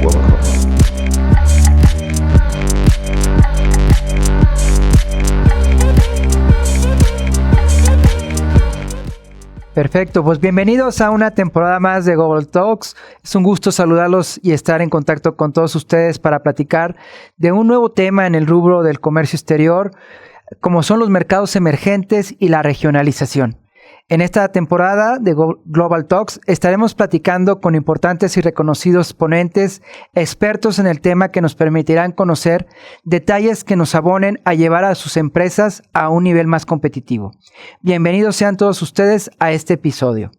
huevo rojo. Perfecto, pues bienvenidos a una temporada más de Global Talks. Es un gusto saludarlos y estar en contacto con todos ustedes para platicar de un nuevo tema en el rubro del comercio exterior, como son los mercados emergentes y la regionalización. En esta temporada de Global Talks estaremos platicando con importantes y reconocidos ponentes, expertos en el tema que nos permitirán conocer detalles que nos abonen a llevar a sus empresas a un nivel más competitivo. Bienvenidos sean todos ustedes a este episodio.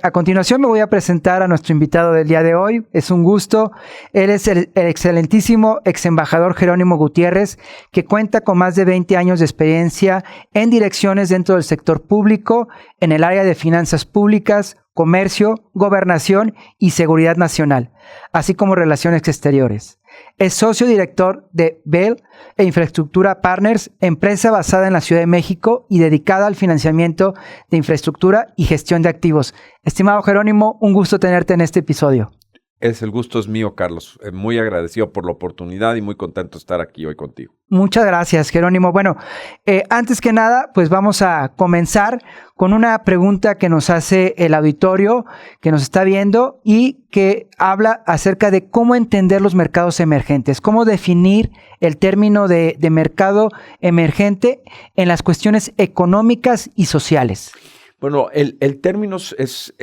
A continuación me voy a presentar a nuestro invitado del día de hoy. Es un gusto. Él es el excelentísimo ex embajador Jerónimo Gutiérrez, que cuenta con más de 20 años de experiencia en direcciones dentro del sector público, en el área de finanzas públicas, comercio, gobernación y seguridad nacional, así como relaciones exteriores. Es socio director de Bell e Infraestructura Partners, empresa basada en la Ciudad de México y dedicada al financiamiento de infraestructura y gestión de activos. Estimado Jerónimo, un gusto tenerte en este episodio. El gusto es mío, Carlos. Muy agradecido por la oportunidad y muy contento de estar aquí hoy contigo. Muchas gracias, Jerónimo. Bueno, antes que nada, pues vamos a comenzar con una pregunta que nos hace el auditorio que nos está viendo y que habla acerca de cómo entender los mercados emergentes, cómo definir el término de mercado emergente en las cuestiones económicas y sociales. Bueno, el término es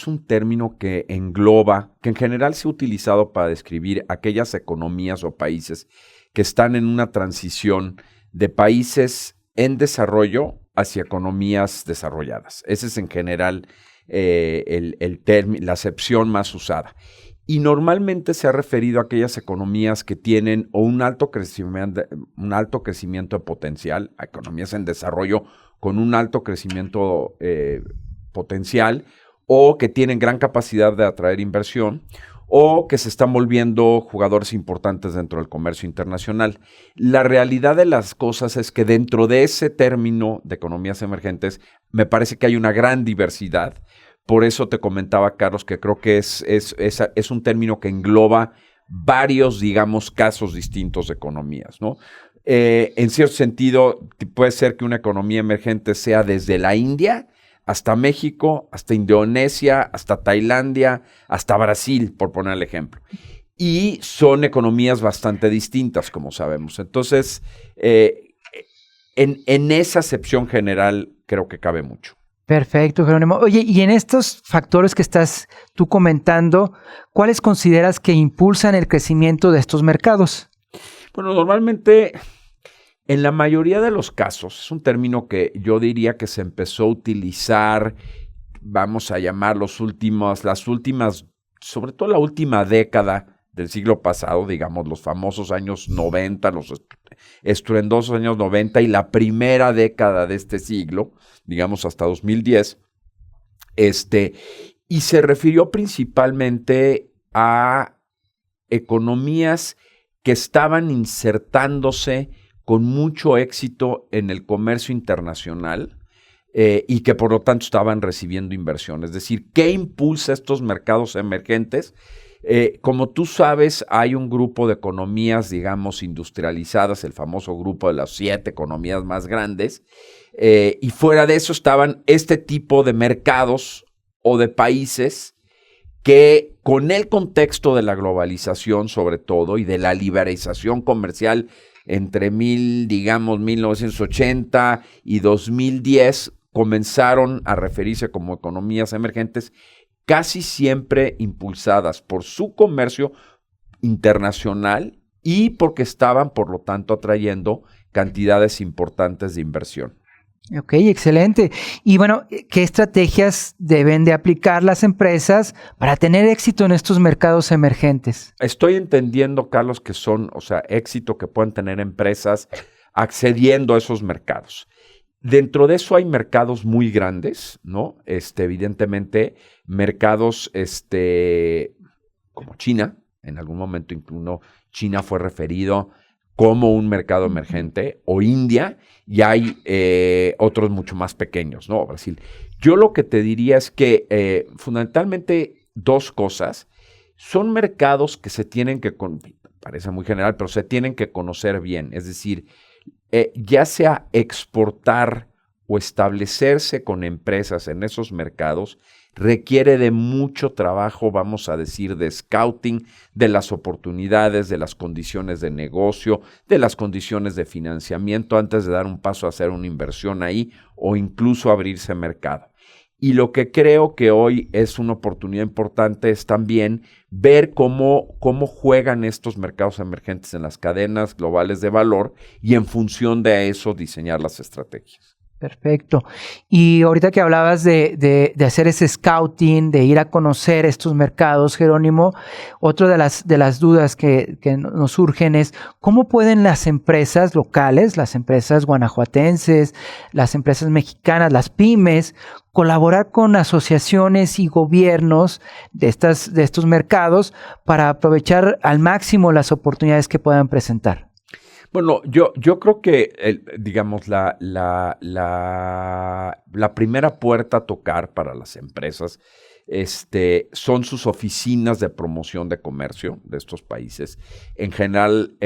un término que engloba, que en general se ha utilizado para describir aquellas economías o países que están en una transición de países en desarrollo hacia economías desarrolladas. Ese es en general la acepción más usada. Y normalmente se ha referido a aquellas economías que tienen un alto crecimiento de potencial, a economías en desarrollo con un alto crecimiento potencial, o que tienen gran capacidad de atraer inversión, o que se están volviendo jugadores importantes dentro del comercio internacional. La realidad de las cosas es que dentro de ese término de economías emergentes, me parece que hay una gran diversidad. Por eso te comentaba, Carlos, que creo que es un término que engloba varios, digamos, casos distintos de economías, ¿no? En cierto sentido, puede ser que una economía emergente sea desde la India hasta México, hasta Indonesia, hasta Tailandia, hasta Brasil, por poner el ejemplo. Y son economías bastante distintas, como sabemos. Entonces, en esa acepción general, creo que cabe mucho. Perfecto, Jerónimo. Oye, y en estos factores que estás tú comentando, ¿cuáles consideras que impulsan el crecimiento de estos mercados? Bueno, normalmente, en la mayoría de los casos, es un término que yo diría que se empezó a utilizar, vamos a llamar las últimas, sobre todo la última década del siglo pasado, digamos, los famosos años 90, los estruendosos años 90 y la primera década de este siglo, digamos hasta 2010, y se refirió principalmente a economías que estaban insertándose con mucho éxito en el comercio internacional y que por lo tanto estaban recibiendo inversión. Es decir, ¿qué impulsa estos mercados emergentes? Como tú sabes, hay un grupo de economías, digamos, industrializadas, el famoso grupo de las 7 economías más grandes, y fuera de eso estaban este tipo de mercados o de países que con el contexto de la globalización sobre todo y de la liberalización comercial entre 1980 y 2010 comenzaron a referirse como economías emergentes, casi siempre impulsadas por su comercio internacional y porque estaban, por lo tanto, atrayendo cantidades importantes de inversión. Ok, excelente. Y bueno, ¿qué estrategias deben de aplicar las empresas para tener éxito en estos mercados emergentes? Estoy entendiendo, Carlos, que son, éxito que pueden tener empresas accediendo a esos mercados. Dentro de eso hay mercados muy grandes, ¿no? Evidentemente, mercados como China. En algún momento incluso China fue referido como un mercado emergente, o India, y hay otros mucho más pequeños, ¿no? Brasil. Yo lo que te diría es que fundamentalmente 2 cosas son mercados que se tienen que, parece muy general, pero se tienen que conocer bien. Es decir, ya sea exportar o establecerse con empresas en esos mercados, requiere de mucho trabajo, vamos a decir, de scouting, de las oportunidades, de las condiciones de negocio, de las condiciones de financiamiento antes de dar un paso a hacer una inversión ahí o incluso abrirse mercado. Y lo que creo que hoy es una oportunidad importante es también ver cómo juegan estos mercados emergentes en las cadenas globales de valor y en función de eso diseñar las estrategias. Perfecto. Y ahorita que hablabas de hacer ese scouting, de ir a conocer estos mercados, Jerónimo, otra de las dudas que nos surgen es cómo pueden las empresas locales, las empresas guanajuatenses, las empresas mexicanas, las pymes, colaborar con asociaciones y gobiernos de estos mercados para aprovechar al máximo las oportunidades que puedan presentar. Bueno, yo creo que, digamos, la primera puerta a tocar para las empresas son sus oficinas de promoción de comercio de estos países. En general,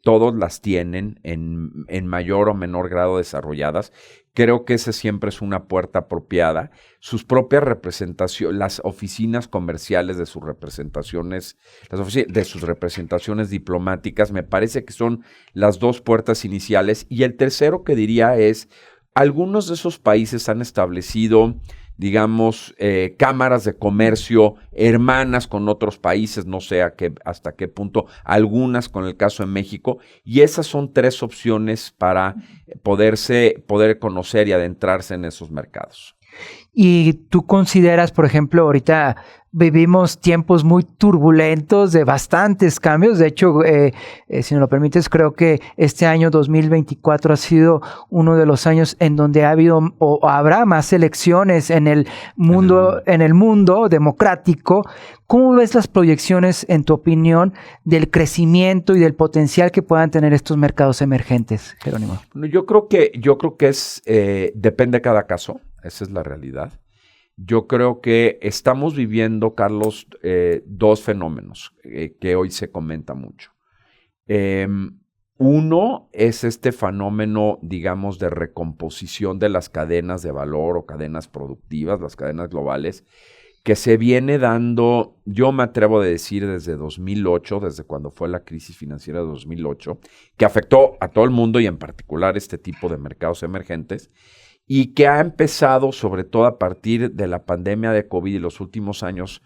todos las tienen en mayor o menor grado desarrolladas. Creo que esa siempre es una puerta apropiada. Sus propias representaciones, las oficinas comerciales de sus representaciones, de sus representaciones diplomáticas, me parece que son las dos puertas iniciales. Y el tercero que diría es, algunos de esos países han establecido, digamos, cámaras de comercio hermanas con otros países, no sé hasta qué punto, algunas con el caso de México, y esas son tres opciones para poder conocer y adentrarse en esos mercados. ¿Y tú consideras, por ejemplo, ahorita vivimos tiempos muy turbulentos de bastantes cambios? De hecho, si me lo permites, creo que este año 2024 ha sido uno de los años en donde ha habido o habrá más elecciones en el mundo democrático. ¿Cómo ves las proyecciones, en tu opinión, del crecimiento y del potencial que puedan tener estos mercados emergentes, Jerónimo? Yo creo que depende de cada caso. Esa es la realidad. Yo creo que estamos viviendo, Carlos, dos fenómenos que hoy se comenta mucho. Uno es este fenómeno, digamos, de recomposición de las cadenas de valor o cadenas productivas, las cadenas globales, que se viene dando, yo me atrevo a decir, desde 2008, desde cuando fue la crisis financiera de 2008, que afectó a todo el mundo y en particular este tipo de mercados emergentes, y que ha empezado, sobre todo a partir de la pandemia de COVID y los últimos años,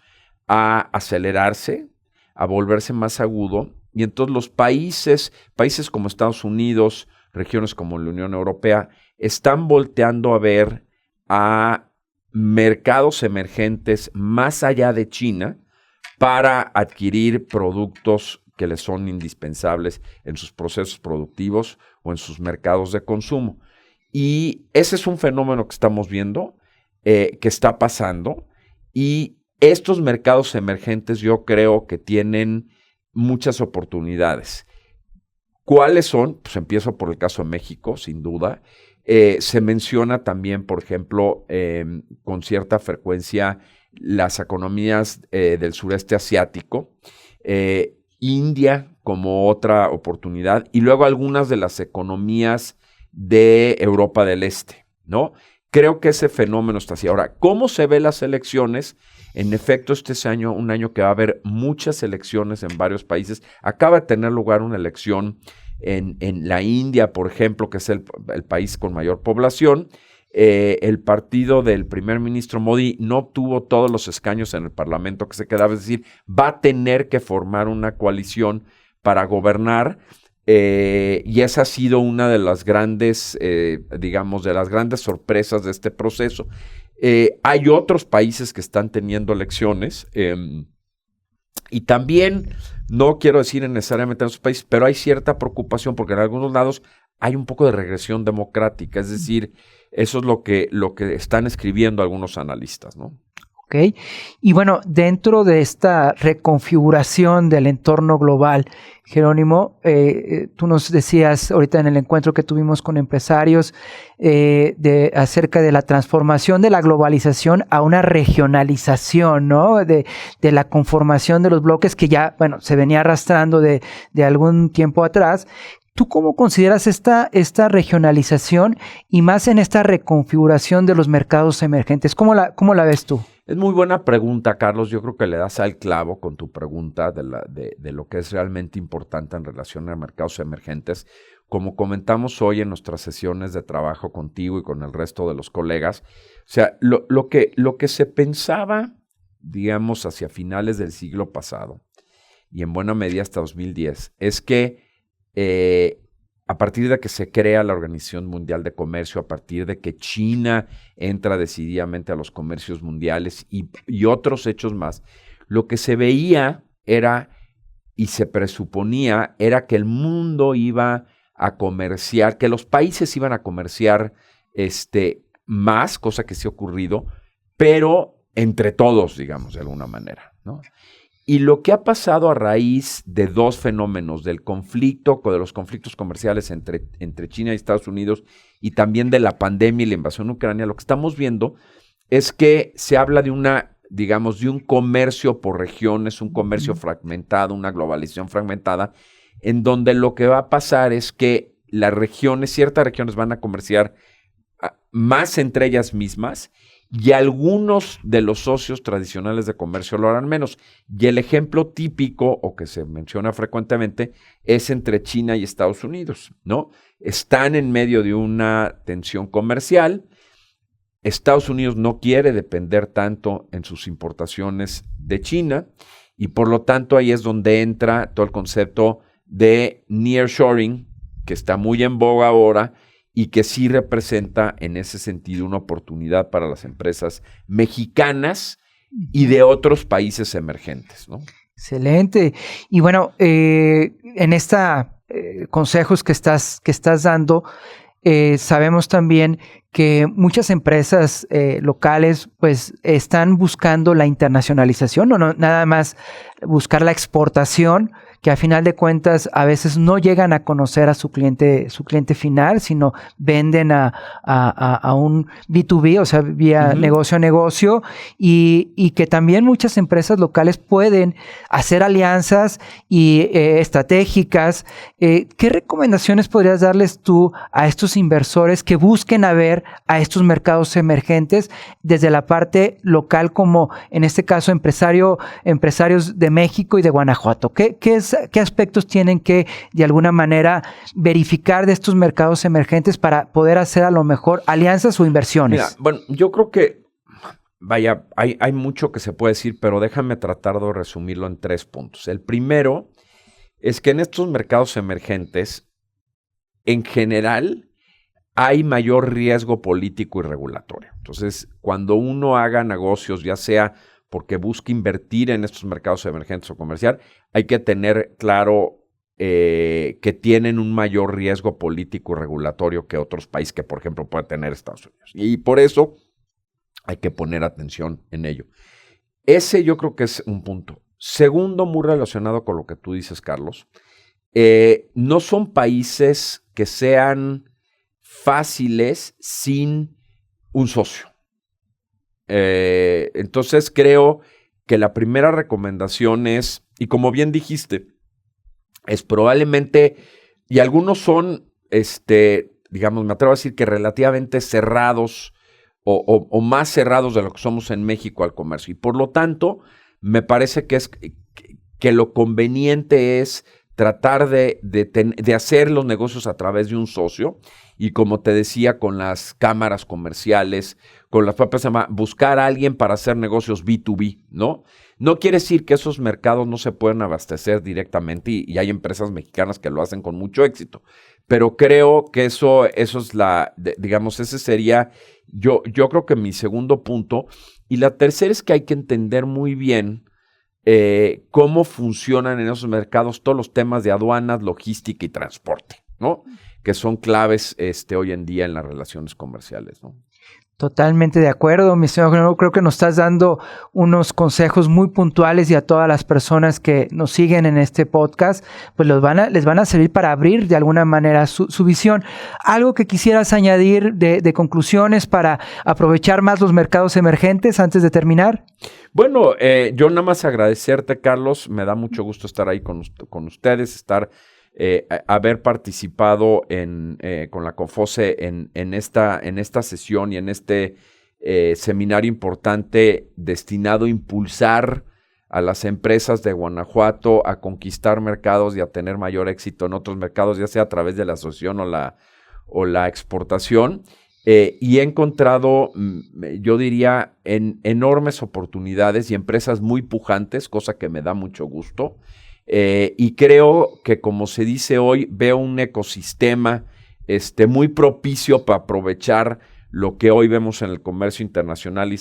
a acelerarse, a volverse más agudo. Y entonces los países como Estados Unidos, regiones como la Unión Europea, están volteando a ver a mercados emergentes más allá de China para adquirir productos que les son indispensables en sus procesos productivos o en sus mercados de consumo. Y ese es un fenómeno que estamos viendo, que está pasando, y estos mercados emergentes yo creo que tienen muchas oportunidades. ¿Cuáles son? Pues empiezo por el caso de México, sin duda. Se menciona también, por ejemplo, con cierta frecuencia, las economías del sureste asiático, India como otra oportunidad, y luego algunas de las economías de Europa del Este, ¿no? Creo que ese fenómeno está así. Ahora, ¿cómo se ven las elecciones? En efecto, este es un año que va a haber muchas elecciones en varios países. Acaba de tener lugar una elección en la India, por ejemplo, que es el país con mayor población. El partido del primer ministro Modi no obtuvo todos los escaños en el parlamento que se quedaba, es decir, va a tener que formar una coalición para gobernar. Y esa ha sido una de las grandes, digamos, de las grandes sorpresas de este proceso. Hay otros países que están teniendo elecciones y también, no quiero decir necesariamente en esos países, pero hay cierta preocupación porque en algunos lados hay un poco de regresión democrática, es decir, eso es lo que están escribiendo algunos analistas, ¿no? ¿ok? Y bueno, dentro de esta reconfiguración del entorno global, Jerónimo, tú nos decías ahorita en el encuentro que tuvimos con empresarios acerca de la transformación de la globalización a una regionalización, ¿no? De la conformación de los bloques que ya, bueno, se venía arrastrando de algún tiempo atrás. ¿Tú cómo consideras esta regionalización y más en esta reconfiguración de los mercados emergentes? ¿Cómo la ves tú? Es muy buena pregunta, Carlos. Yo creo que le das al clavo con tu pregunta de lo que es realmente importante en relación a mercados emergentes. Como comentamos hoy en nuestras sesiones de trabajo contigo y con el resto de los colegas, o sea, lo que se pensaba, digamos, hacia finales del siglo pasado y en buena medida hasta 2010, es que a partir de que se crea la Organización Mundial de Comercio, a partir de que China entra decididamente a los comercios mundiales y otros hechos más, lo que se veía era y se presuponía era que el mundo iba a comerciar, que los países iban a comerciar más, cosa que sí ha ocurrido, pero entre todos, digamos, de alguna manera, ¿no? Y lo que ha pasado a raíz de dos fenómenos, de los conflictos comerciales entre China y Estados Unidos y también de la pandemia y la invasión ucraniana, lo que estamos viendo es que se habla de de un comercio por regiones, un comercio fragmentado, una globalización fragmentada, en donde lo que va a pasar es que ciertas regiones van a comerciar más entre ellas mismas, y algunos de los socios tradicionales de comercio lo harán menos. Y el ejemplo típico, o que se menciona frecuentemente, es entre China y Estados Unidos, ¿no? Están en medio de una tensión comercial. Estados Unidos no quiere depender tanto en sus importaciones de China, y por lo tanto ahí es donde entra todo el concepto de nearshoring, que está muy en boga ahora, y que sí representa en ese sentido una oportunidad para las empresas mexicanas y de otros países emergentes, ¿no? Excelente. Y bueno, en esta consejos que estás dando, sabemos también que muchas empresas locales pues están buscando la internacionalización, no nada más buscar la exportación, que a final de cuentas a veces no llegan a conocer a su cliente final, sino venden a un B2B, o sea, vía negocio a negocio, y que también muchas empresas locales pueden hacer alianzas y estratégicas. ¿Qué recomendaciones podrías darles tú a estos inversores que busquen a estos mercados emergentes desde la parte local, como en este caso empresarios de México y de Guanajuato? ¿Qué aspectos tienen que, de alguna manera, verificar de estos mercados emergentes para poder hacer a lo mejor alianzas o inversiones? Mira, bueno, yo creo que, hay mucho que se puede decir, pero déjame tratar de resumirlo en 3 puntos. El primero es que en estos mercados emergentes, en general, hay mayor riesgo político y regulatorio. Entonces, cuando uno haga negocios, ya sea porque busca invertir en estos mercados emergentes o comercial, hay que tener claro que tienen un mayor riesgo político y regulatorio que otros países que, por ejemplo, puede tener Estados Unidos. Y por eso hay que poner atención en ello. Ese yo creo que es un punto. Segundo, muy relacionado con lo que tú dices, Carlos, no son países que sean fáciles sin un socio. Entonces creo que la primera recomendación es, y como bien dijiste, es probablemente, y algunos son, digamos, me atrevo a decir que relativamente cerrados o más cerrados de lo que somos en México al comercio. Y por lo tanto, me parece que lo conveniente es tratar de hacer los negocios a través de un socio y, como te decía, con las cámaras comerciales, con las propias, buscar a alguien para hacer negocios B2B, ¿no? No quiere decir que esos mercados no se pueden abastecer directamente y hay empresas mexicanas que lo hacen con mucho éxito, pero creo que eso es digamos, ese sería, yo creo que mi segundo punto. Y la tercera es que hay que entender muy bien cómo funcionan en esos mercados todos los temas de aduanas, logística y transporte, ¿no? Que son claves hoy en día en las relaciones comerciales, ¿no? Totalmente de acuerdo, mi señor Jerónimo. Creo que nos estás dando unos consejos muy puntuales y a todas las personas que nos siguen en este podcast, pues les van a servir para abrir de alguna manera su visión. ¿Algo que quisieras añadir de conclusiones para aprovechar más los mercados emergentes antes de terminar? Bueno, yo nada más agradecerte, Carlos. Me da mucho gusto estar ahí con ustedes, haber participado con la COFOCE en esta sesión y en este seminario importante destinado a impulsar a las empresas de Guanajuato a conquistar mercados y a tener mayor éxito en otros mercados, ya sea a través de la asociación o la exportación. Y he encontrado, yo diría, enormes oportunidades y empresas muy pujantes, cosa que me da mucho gusto. Y creo que, como se dice hoy, veo un ecosistema muy propicio para aprovechar lo que hoy vemos en el comercio internacional y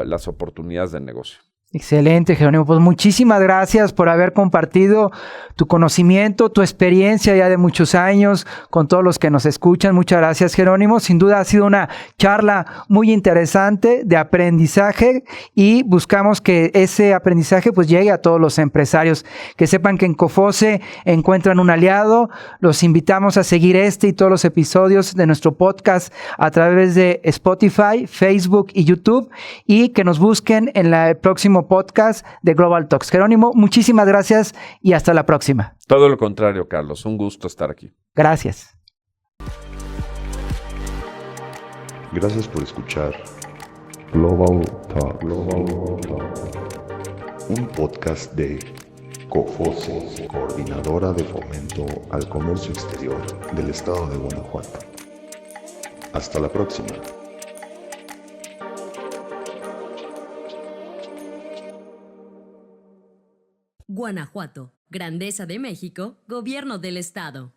las oportunidades de negocio. Excelente, Jerónimo. Pues muchísimas gracias por haber compartido tu conocimiento, tu experiencia ya de muchos años con todos los que nos escuchan. Muchas gracias, Jerónimo. Sin duda ha sido una charla muy interesante de aprendizaje y buscamos que ese aprendizaje pues llegue a todos los empresarios, que sepan que en COFOCE encuentran un aliado. Los invitamos a seguir y todos los episodios de nuestro podcast a través de Spotify, Facebook y YouTube, y que nos busquen en el próximo podcast de Global Talks. Jerónimo, muchísimas gracias y hasta la próxima. Todo lo contrario, Carlos. Un gusto estar aquí. Gracias. Gracias por escuchar Global Talk, un podcast de COFOCE, Coordinadora de Fomento al Comercio Exterior del Estado de Guanajuato. Hasta la próxima. Guanajuato, Grandeza de México, Gobierno del Estado.